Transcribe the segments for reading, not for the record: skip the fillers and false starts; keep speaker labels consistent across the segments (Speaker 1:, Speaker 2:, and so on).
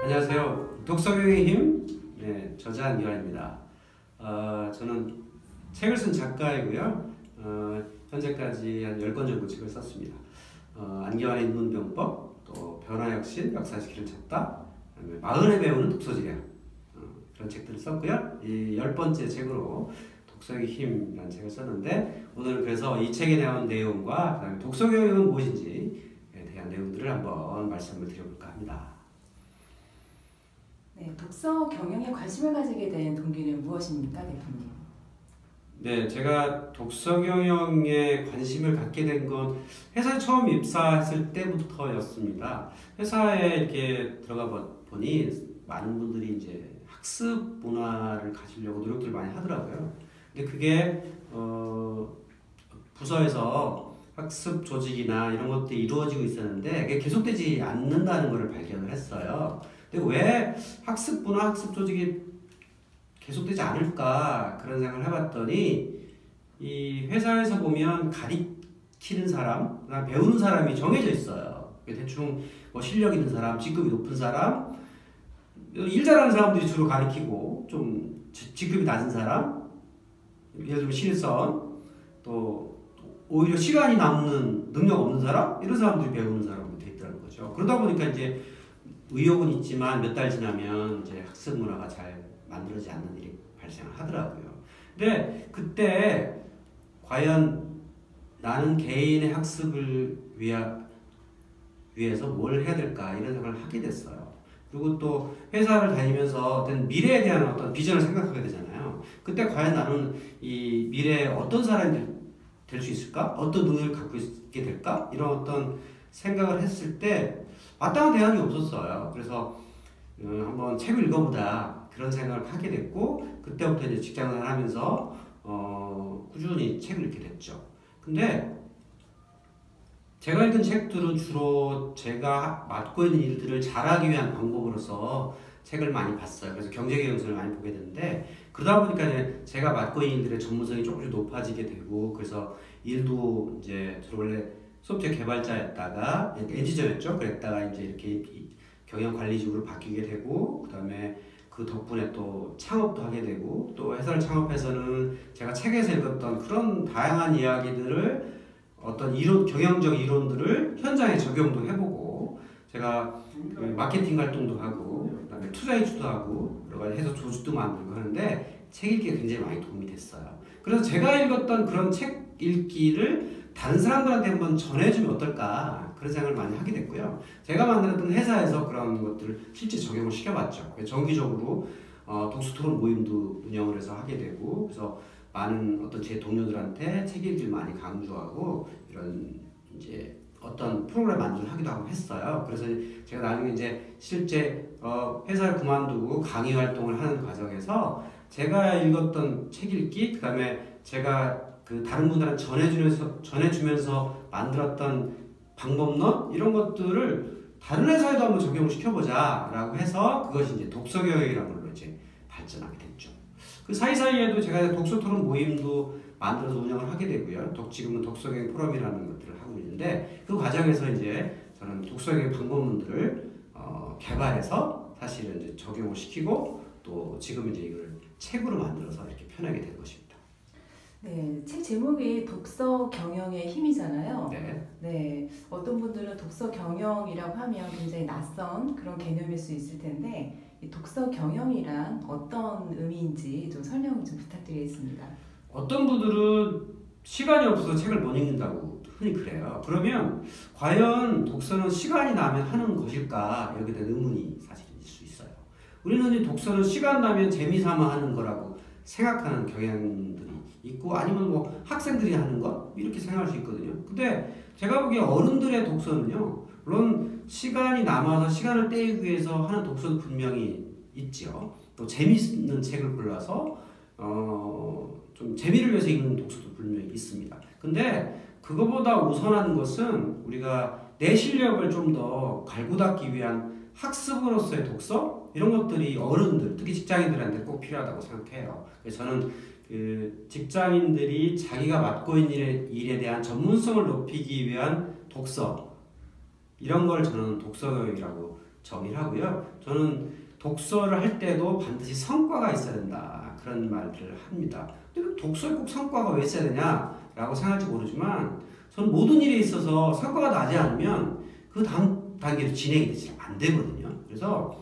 Speaker 1: 안녕하세요. 독서교육의 힘, 저자 안기환입니다. 저는 책을 쓴 작가이고요. 현재까지 한 10권 정도 책을 썼습니다. 안기환의 인문병법, 또 변화혁신, 역사시키를 찾다, 그다음에 마흔에 배우는 독서지략, 그런 책들을 썼고요. 이 10번째 책으로 독서의 힘이라는 책을 썼는데, 오늘 그래서 이 책에 나온 내용과 그다음에 독서교육은 무엇인지에 대한 내용들을 한번 말씀을 드려볼까 합니다.
Speaker 2: 네, 독서 경영에 관심을 가지게 된 동기는 무엇입니까, 대표님?
Speaker 1: 네, 제가 독서 경영에 관심을 갖게 된 건 회사에 처음 입사했을 때부터였습니다. 회사에 이렇게 들어가 보니 많은 분들이 이제 학습 문화를 가지려고 노력들을 많이 하더라고요. 근데 그게 부서에서 학습 조직이나 이런 것들이 이루어지고 있었는데 그게 계속되지 않는다는 것을 발견을 했어요. 근데 왜 학습 문화, 학습 조직이 계속되지 않을까 그런 생각을 해봤더니 이 회사에서 보면 가리키는 사람, 그다음 배우는 사람이 정해져 있어요. 대충 뭐 실력 있는 사람, 직급이 높은 사람, 일 잘하는 사람들이 주로 가리키고 좀 직급이 낮은 사람, 예를 들면 실선, 또 오히려 시간이 남는 능력 없는 사람 이런 사람들이 배우는 사람으로 돼 있다는 거죠. 그러다 보니까 이제 의욕은 있지만 몇 달 지나면 이제 학습 문화가 잘 만들어지지 않는 일이 발생을 하더라고요. 근데 그때 과연 나는 개인의 학습을 위해서 뭘 해야 될까 이런 생각을 하게 됐어요. 그리고 또 회사를 다니면서 어떤 미래에 대한 어떤 비전을 생각하게 되잖아요. 그때 과연 나는 이 미래에 어떤 사람이 될 수 있을까? 어떤 능력을 갖고 있게 될까? 이런 어떤 생각을 했을 때 마땅한 대안이 없었어요. 그래서 한번 책을 읽어보자 그런 생각을 하게 됐고, 그때부터 이제 직장을 하면서 꾸준히 책을 읽게 됐죠. 근데 제가 읽은 책들은 주로 제가 맡고 있는 일들을 잘하기 위한 방법으로서 책을 많이 봤어요. 그래서 경제경영서를 많이 보게 되는데, 그러다 보니까 이제 제가 맡고 있는 일들의 전문성이 조금씩 높아지게 되고, 그래서 일도 이제 주로 원래 소프트웨어 개발자였다가 엔지니어였죠. 그랬다가 이제 이렇게 경영관리직으로 바뀌게 되고, 그 다음에 그 덕분에 또 창업도 하게 되고, 또 회사를 창업해서는 제가 책에서 읽었던 그런 다양한 이야기들을 어떤 경영적 이론들을 현장에 적용도 해보고, 제가 마케팅 활동도 하고, 그 다음에 투자이주도 하고, 여러 가지 해서 조직도 만들고 하는데 책 읽기가 굉장히 많이 도움이 됐어요. 그래서 제가 읽었던 그런 책 읽기를 다른 사람들한테 한번 전해주면 어떨까 그런 생각을 많이 하게 됐고요. 제가 만들었던 회사에서 그런 것들을 실제 적용을 시켜봤죠. 정기적으로 독서토론 모임도 운영을 해서 하게 되고, 그래서 많은 어떤 제 동료들한테 책 읽기를 많이 강조하고 이런 이제 어떤 프로그램 만들기를 하기도 하고 했어요. 그래서 제가 나중에 이제 실제 회사를 그만두고 강의 활동을 하는 과정에서 제가 읽었던 책 읽기, 그 다음에 제가 그 다른 분들한테 전해주면서 만들었던 방법론 이런 것들을 다른 회사에도 한번 적용을 시켜보자 라고 해서 그것이 이제 독서교육이라는 걸로 이제 발전하게 됐죠. 그 사이사이에도 제가 독서토론 모임도 만들어서 운영을 하게 되고요. 지금은 독서교육 포럼이라는 것들을 하고 있는데, 그 과정에서 이제 저는 독서교육 방법론들을 개발해서 사실은 이제 적용을 시키고, 또 지금 이제 이걸 책으로 만들어서 이렇게 펴내게 된 것입니다.
Speaker 2: 네, 책 제목이 독서 경영의 힘이잖아요.
Speaker 1: 네.
Speaker 2: 네, 어떤 분들은 독서 경영이라고 하면 굉장히 낯선 그런 개념일 수 있을 텐데, 이 독서 경영이란 어떤 의미인지 좀 설명을 좀 부탁드리겠습니다.
Speaker 1: 어떤 분들은 시간이 없어서 책을 못 읽는다고 흔히 그래요. 그러면 과연 독서는 시간이 나면 하는 것일까? 여기에 대한 의문이 사실 있을 수 있어요. 우리는 이 독서는 시간 나면 재미삼아 하는 거라고 생각하는 경향들이 있고, 아니면 뭐 학생들이 하는 것 이렇게 생각할 수 있거든요. 근데 제가 보기에 어른들의 독서는요, 물론 시간이 남아서 시간을 때우기 위해서 하는 독서도 분명히 있죠. 또 재미있는 책을 골라서 좀 재미를 위해서 읽는 독서도 분명히 있습니다. 근데 그거보다 우선한 것은 우리가 내 실력을 좀 더 갈고 닦기 위한 학습으로서의 독서, 이런 것들이 어른들, 특히 직장인들한테 꼭 필요하다고 생각해요. 그래서 저는 직장인들이 자기가 맡고 있는 일에 대한 전문성을 높이기 위한 독서, 이런 걸 저는 독서교육이라고 정의를 하고요. 저는 독서를 할 때도 반드시 성과가 있어야 된다. 그런 말들을 합니다. 근데 독서에 꼭 성과가 왜 있어야 되냐라고 생각할지 모르지만 저는 모든 일에 있어서 성과가 나지 않으면 그 다음 단계로 진행이 되지 안 되거든요. 그래서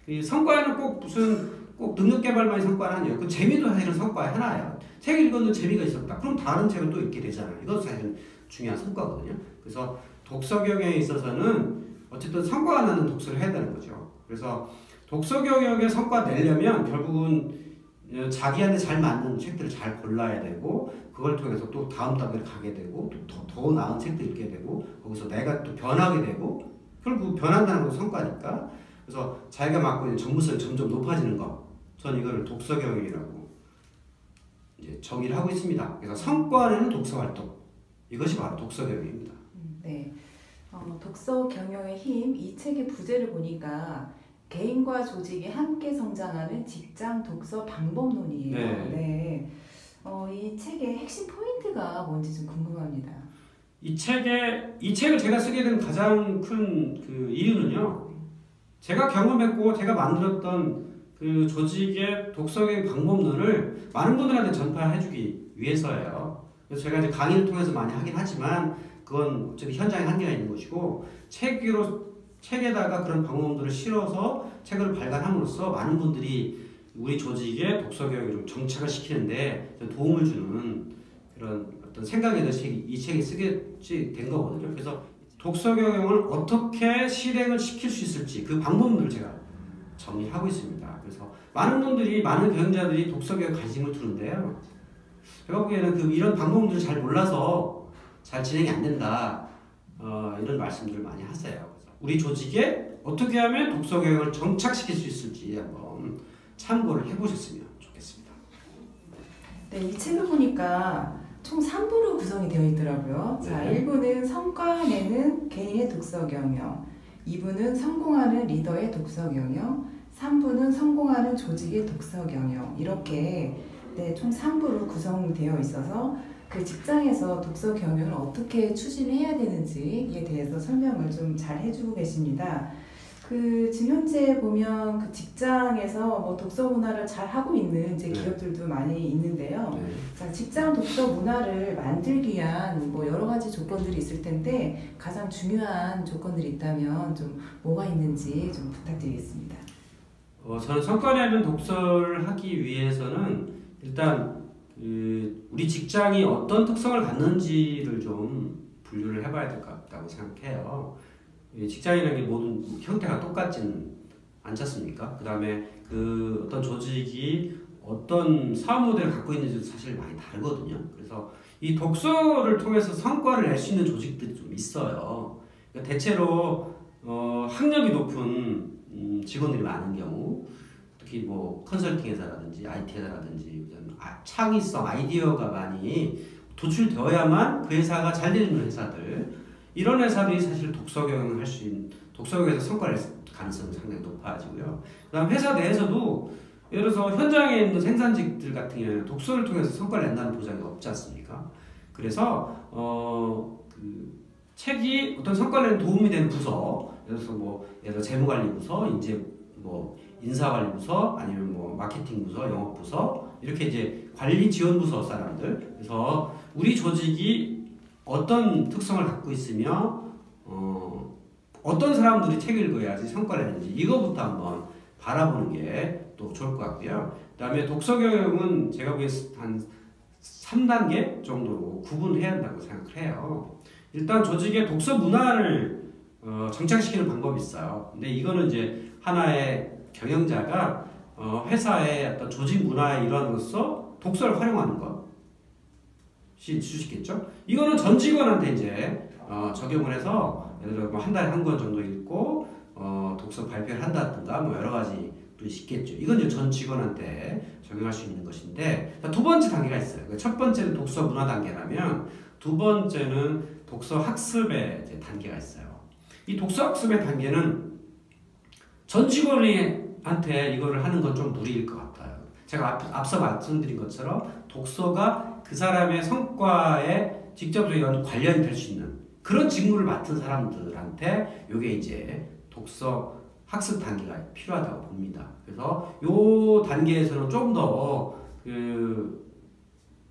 Speaker 1: 이 성과는 꼭 능력 개발만이 성과는 아니에요. 그 재미도 사실은 성과의 하나예요. 책 읽었는데 재미가 있었다. 그럼 다른 책을 또 읽게 되잖아요. 이것도 사실은 중요한 성과거든요. 그래서 독서 경영에 있어서는 어쨌든 성과가 나는 독서를 해야 되는 거죠. 그래서 독서 경영에 성과 내려면 결국은 자기한테 잘 맞는 책들을 잘 골라야 되고 그걸 통해서 또 다음 단계를 가게 되고 또 더 나은 책도 읽게 되고 거기서 내가 또 변하게 되고 결국 변한다는 건 성과니까 그래서 자기가 맡고 있는 전문성이 점점 높아지는 것 저는 이걸 독서 경영이라고 이제 정의를 하고 있습니다. 그래서 성과는 독서 활동 이것이 바로 독서 경영입니다.
Speaker 2: 네, 독서 경영의 힘 이 책의 부제를 보니까 개인과 조직이 함께 성장하는 직장 독서 방법론이에요.
Speaker 1: 네.
Speaker 2: 이 책의 핵심 포인트가 뭔지 좀 궁금합니다.
Speaker 1: 이 책을 제가 쓰게 된 가장 큰 그 이유는요. 제가 경험했고 제가 만들었던 그 조직의 독서의 방법론을 많은 분들한테 전파해주기 위해서예요. 그래서 제가 이제 강의를 통해서 많이 하긴 하지만 그건 어차피 현장에 한계가 있는 것이고 책에다가 그런 방법들을 실어서 책을 발간함으로써 많은 분들이 우리 조직의 독서 교육을 좀 정착을 시키는데 도움을 주는 그런 어떤 생각에 대해서 이 책이 쓰게 된 거거든요. 그래서 독서 경영을 어떻게 실행을 시킬 수 있을지 그 방법들을 제가 정리하고 있습니다. 그래서 많은 경영자들이 독서 교육에 관심을 두는데요. 제가 보기에는 이런 방법들을 잘 몰라서 잘 진행이 안 된다. 이런 말씀들을 많이 하세요. 그래서 우리 조직에 어떻게 하면 독서 경영을 정착시킬 수 있을지 한번 참고를 해보셨으면 좋겠습니다.
Speaker 2: 네, 이 책을 보니까 총 3부로 구성이 되어 있더라고요.
Speaker 1: 네.
Speaker 2: 자, 1부는 성과 내는 개인의 독서 경영, 2부는 성공하는 리더의 독서 경영, 3부는 성공하는 조직의 독서 경영 이렇게 총 3부로 구성되어 있어서 그 직장에서 독서 경영을 어떻게 추진해야 되는지에 대해서 설명을 좀 잘 해주고 계십니다. 지금 현재 보면 그 직장에서 뭐 독서 문화를 잘 하고 있는 이제 기업들도 많이 있는데요. 자, 직장 독서 문화를 만들기 위한 뭐 여러 가지 조건들이 있을 텐데 가장 중요한 조건들이 있다면 좀 뭐가 있는지 좀 부탁드리겠습니다.
Speaker 1: 저는 성과 내는 독서를 하기 위해서는 일단 우리 직장이 어떤 특성을 갖는지를 좀 분류를 해봐야 될 것 같다고 생각해요. 직장이라는 게 모든 형태가 똑같지는 않지 않습니까? 그 다음에 어떤 조직이 어떤 사업 모델을 갖고 있는지도 사실 많이 다르거든요. 그래서 이 독서를 통해서 성과를 낼 수 있는 조직들이 좀 있어요. 그러니까 대체로 학력이 높은 직원들이 많은 경우 특히 뭐 컨설팅 회사라든지 IT 회사라든지 창의성, 아이디어가 많이 도출되어야만 그 회사가 잘 되는 회사들 이런 회사들이 사실 독서 경영을 할 수 있는 독서 경영에서 성과를 낼 가능성이 상당히 높아지고요. 그다음 회사 내에서도 예를 들어서 현장에 있는 생산직들 같은 경우에는 독서를 통해서 성과를 낸다는 보장이 없지 않습니까? 그래서 책이 어떤 성과를 내는 도움이 되는 부서, 예를 들어서 재무관리부서, 이제 인사관리부서, 아니면 마케팅부서, 영업부서 이렇게 이제 관리지원부서 사람들. 그래서 우리 조직이 어떤 특성을 갖고 있으며 어떤 사람들이 책을 읽어야지 성과를 내는지 이거부터 한번 바라보는 게 또 좋을 것 같고요. 그 다음에 독서 경영은 제가 보기에 한 3단계 정도로 구분해야 한다고 생각을 해요. 일단 조직의 독서 문화를 정착시키는 방법이 있어요. 근데 이거는 이제 하나의 경영자가 회사의 어떤 조직 문화의 일환으로서 독서를 활용하는 것이 주시겠죠. 이거는 전 직원한테 이제 적용을 해서 예를 들어 한 달에 한 권 정도 읽고 독서 발표를 한다든가 여러 가지 또 있겠죠. 이건 이제 전 직원한테 적용할 수 있는 것인데 두 번째 단계가 있어요. 첫 번째는 독서 문화 단계라면 두 번째는 독서 학습의 이제 단계가 있어요. 이 독서 학습의 단계는 전 직원한테 이거를 하는 건 좀 무리일 것 같아요. 제가 앞서 말씀드린 것처럼 독서가 그 사람의 성과에 직접적인 관련이 될 수 있는 그런 직무를 맡은 사람들한테 이게 이제 독서 학습 단계가 필요하다고 봅니다. 그래서 요 단계에서는 좀 더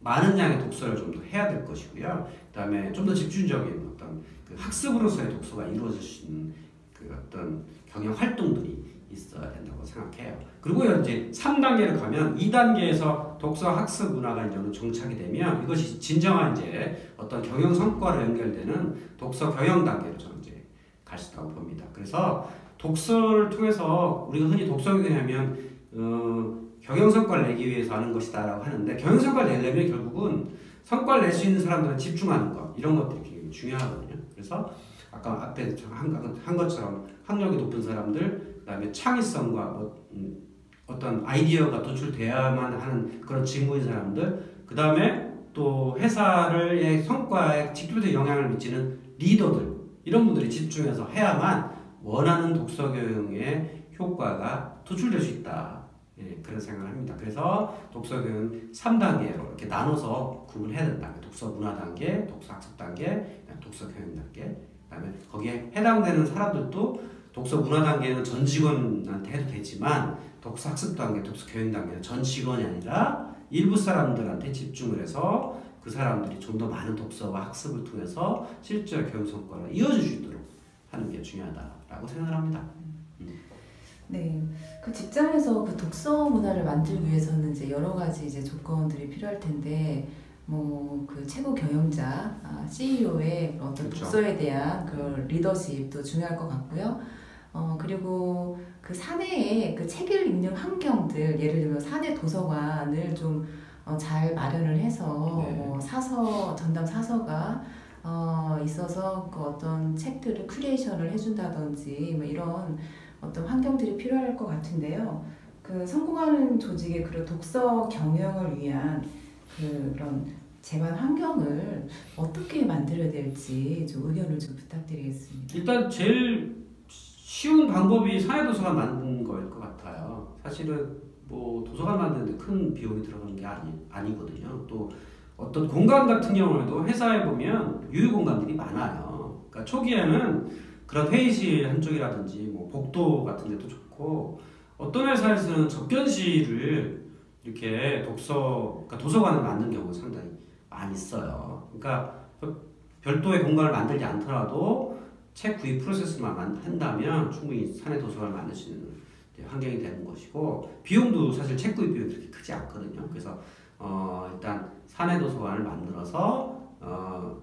Speaker 1: 많은 양의 독서를 좀 더 해야 될 것이고요. 그다음에 좀 더 집중적인 어떤 그 학습으로서의 독서가 이루어질 수 있는 그 어떤 경영 활동들이 있어야 된다고 생각해요. 그리고 이제 3단계를 가면 2단계에서 독서 학습 문화가 이제 정착이 되면 이것이 진정한 이제 어떤 경영 성과로 연결되는 독서 경영 단계로 저는 이제 갈 수 있다고 봅니다. 그래서 독서를 통해서 우리가 흔히 독서 경영하면 경영 성과를 내기 위해서 하는 것이다라고 하는데 경영 성과를 내려면 결국은 성과를 낼 수 있는 사람들은 집중하는 것 이런 것들이 굉장히 중요하거든요. 그래서 아까 앞에 한 것처럼 학력이 높은 사람들, 그다음에 창의성과 어떤 아이디어가 도출돼야만 하는 그런 직무인 사람들, 그다음에 또 회사의 성과에 직접적인 영향을 미치는 리더들 이런 분들이 집중해서 해야만 원하는 독서 교육의 효과가 도출될 수 있다. 예, 그런 생각을 합니다. 그래서 독서 교육은 3단계로 이렇게 나눠서 구분해야 된다. 독서 문화 단계, 독서 학습 단계, 독서 교육 단계. 그다음에 거기에 해당되는 사람들도 독서 문화 단계는 전 직원한테 해도 되지만 독서 학습 단계, 독서 교육 단계는 전 직원이 아니라 일부 사람들한테 집중을 해서 그 사람들이 좀 더 많은 독서와 학습을 통해서 실제 교육 성과를 이어줄 수 있도록 하는 게 중요하다라고 생각을 합니다.
Speaker 2: 네, 그 직장에서 그 독서 문화를 만들기 위해서는 이제 여러 가지 이제 조건들이 필요할 텐데, 뭐 그 최고 경영자, CEO의 어떤
Speaker 1: 그렇죠.
Speaker 2: 독서에 대한 그 리더십도 중요할 것 같고요. 그리고 그 사내에 그 책을 읽는 환경들, 예를 들면 사내 도서관을 좀 잘 마련을 해서
Speaker 1: 네.
Speaker 2: 뭐 전담 사서가 있어서 그 어떤 책들을 큐레이션을 해준다든지 뭐 이런 어떤 환경들이 필요할 것 같은데요. 그 성공하는 조직의 그런 독서 경영을 위한 그런 제반 환경을 어떻게 만들어야 될지 좀 의견을 좀 부탁드리겠습니다.
Speaker 1: 일단 제일 쉬운 방법이 사내도서관 만드는 거일 것 같아요. 사실은 뭐 도서관 만드는데 큰 비용이 들어가는 게 아니거든요. 또 어떤 공간 같은 경우에도 회사에 보면 유휴 공간들이 많아요. 그러니까 초기에는 그런 회의실 한쪽이라든지 뭐 복도 같은 데도 좋고, 어떤 회사에서는 접견실을 이렇게 그러니까 도서관을 만든 경우가 상당히 많이 있어요. 그러니까 별도의 공간을 만들지 않더라도 책 구입 프로세스만 한다면 충분히 사내 도서관을 만들 수 있는 환경이 되는 것이고, 비용도 사실 책 구입 비용이 그렇게 크지 않거든요. 그래서 일단 사내 도서관을 만들어서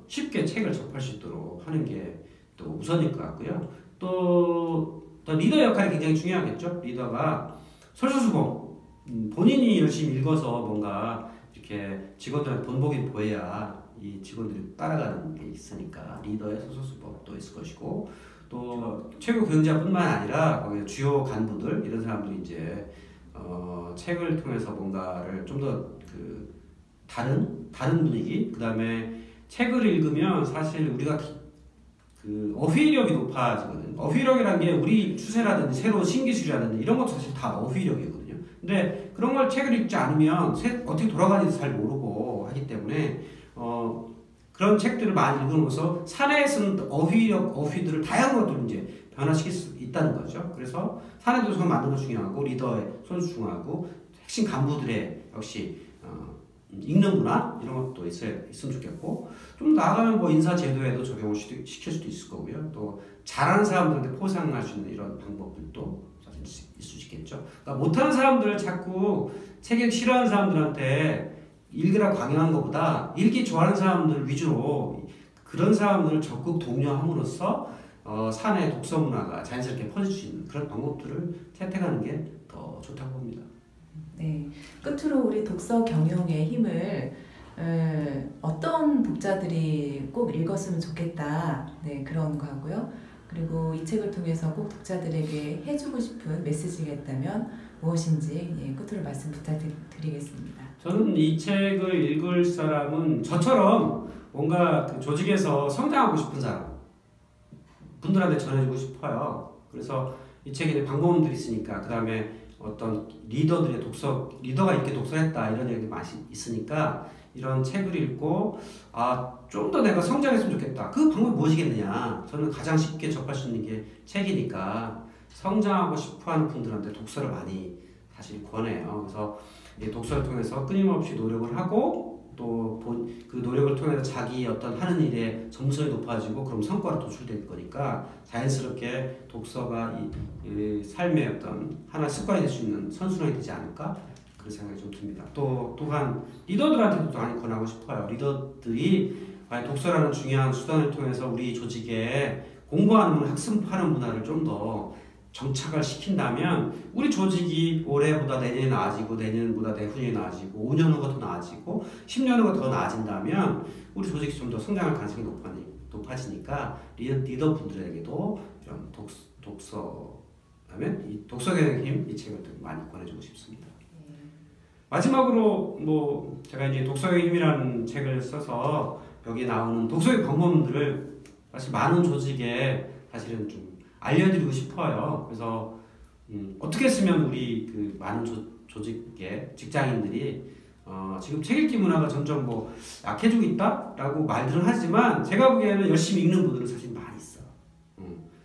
Speaker 1: 쉽게 책을 접할 수 있도록 하는 게 또 우선일 것 같고요. 또 리더 역할이 굉장히 중요하겠죠. 리더가 솔선수범, 본인이 열심히 읽어서 뭔가 이렇게 직원들한테 본보기 보여야 이 직원들이 따라가는 게 있으니까 리더의 솔선수범도 있을 것이고, 또 최고 경영자뿐만 아니라 거기 주요 간부들 이런 사람들이 이제 책을 통해서 뭔가를 좀 더 그 다른 분위기, 그다음에 책을 읽으면 사실 우리가 그 어휘력이 높아지거든요. 어휘력이라는 게 우리 추세라든지 새로운 신기술이라든지 이런 것도 사실 다 어휘력이거든요. 근데 그런 걸 책을 읽지 않으면 어떻게 돌아가는지 잘 모르고 하기 때문에 그런 책들을 많이 읽으면서 사내에 쓰는 어휘들을 다양한 것들을 이제 변화시킬 수 있다는 거죠. 그래서 사내 도서관 만드는 거 중요하고, 리더의 손수 중요하고, 핵심 간부들의 역시 읽는 문화 이런 것도 있으면 좋겠고, 좀 나아가면 뭐 인사 제도에도 적용을 시킬 수도 있을 거고요. 또 잘하는 사람들한테 포상할 수 있는 이런 방법들도 사실 있을 수 있겠죠. 그러니까 못하는 사람들을 자꾸 책 읽기 싫어하는 사람들한테 읽으라고 강요하는 것보다 읽기 좋아하는 사람들 위주로 그런 사람들을 적극 독려함으로써 사내 독서 문화가 자연스럽게 퍼질 수 있는 그런 방법들을 채택하는 게 더 좋다고 봅니다.
Speaker 2: 네, 끝으로 우리 독서 경영의 힘을 어떤 독자들이 꼭 읽었으면 좋겠다, 네, 그런 거 하고요. 그리고 이 책을 통해서 꼭 독자들에게 해주고 싶은 메시지가 있다면 무엇인지, 예, 끝으로 말씀 부탁드리겠습니다.
Speaker 1: 저는 이 책을 읽을 사람은 저처럼 뭔가 그 조직에서 성장하고 싶은 사람 분들한테 전해주고 싶어요. 그래서 이 책에 방법들이 있으니까, 그 다음에 어떤 리더가 이렇게 독서를 했다 이런 얘기도 많이 있으니까, 이런 책을 읽고 좀 더 내가 성장했으면 좋겠다. 그 방법이 무엇이겠느냐. 저는 가장 쉽게 접할 수 있는 게 책이니까 성장하고 싶어하는 분들한테 독서를 많이 사실 권해요. 그래서 이 독서를 통해서 끊임없이 노력을 하고 또 그 노력을 통해서 자기 어떤 하는 일의 점수가 높아지고 그럼 성과로 도출될 거니까 자연스럽게 독서가 이 삶의 어떤 하나 습관이 될 수 있는 선순환이 되지 않을까 그런 생각이 좀 듭니다. 또한 리더들한테도 많이 권하고 싶어요. 리더들이 과연 독서라는 중요한 수단을 통해서 우리 조직에 공부하는 학습하는 문화를 좀 더 정착을 시킨다면 우리 조직이 올해보다 내년에 나아지고 내년보다 내후년에 나아지고 5년 후가 더 나아지고 10년 후가 더 나아진다면 우리 조직이 좀 더 성장할 가능성이 높아지니까 리더분들에게도 좀 독서 하면 이 독서계의 힘 이 책을 좀 많이 권해주고 싶습니다. 마지막으로 제가 이제 독서의 힘이라는 책을 써서 여기 나오는 독서의 방법들을 사실 많은 조직에 사실은 좀 알려드리고 싶어요. 그래서 어떻게 쓰면 우리 그 많은 조직의 직장인들이 지금 책 읽기 문화가 점점 약해지고 있다라고 말들은 하지만 제가 보기에는 열심히 읽는 분들은 사실 많이 있어요.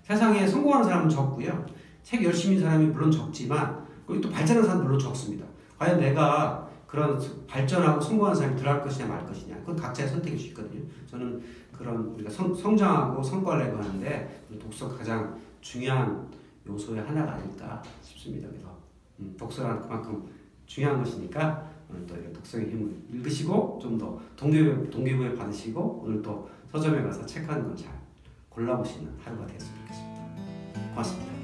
Speaker 1: 세상에 성공하는 사람은 적고요. 책 열심히 읽는 사람이 물론 적지만 그리고 또 발전하는 사람은 물론 적습니다. 과연 내가 그런 발전하고 성공하는 사람이 들어갈 것이냐 말 것이냐 그건 각자의 선택일 수 있거든요. 저는 그런 우리가 성장하고 성과를 내고 하는데 독서가 가장 중요한 요소의 하나가 아닐까 싶습니다. 그래서 독서란 그만큼 중요한 것이니까 오늘 또 독서의 힘을 읽으시고 좀 더 동기부여 받으시고 오늘 또 서점에 가서 책 한 권 잘 골라보시는 하루가 되었으면 좋겠습니다. 고맙습니다.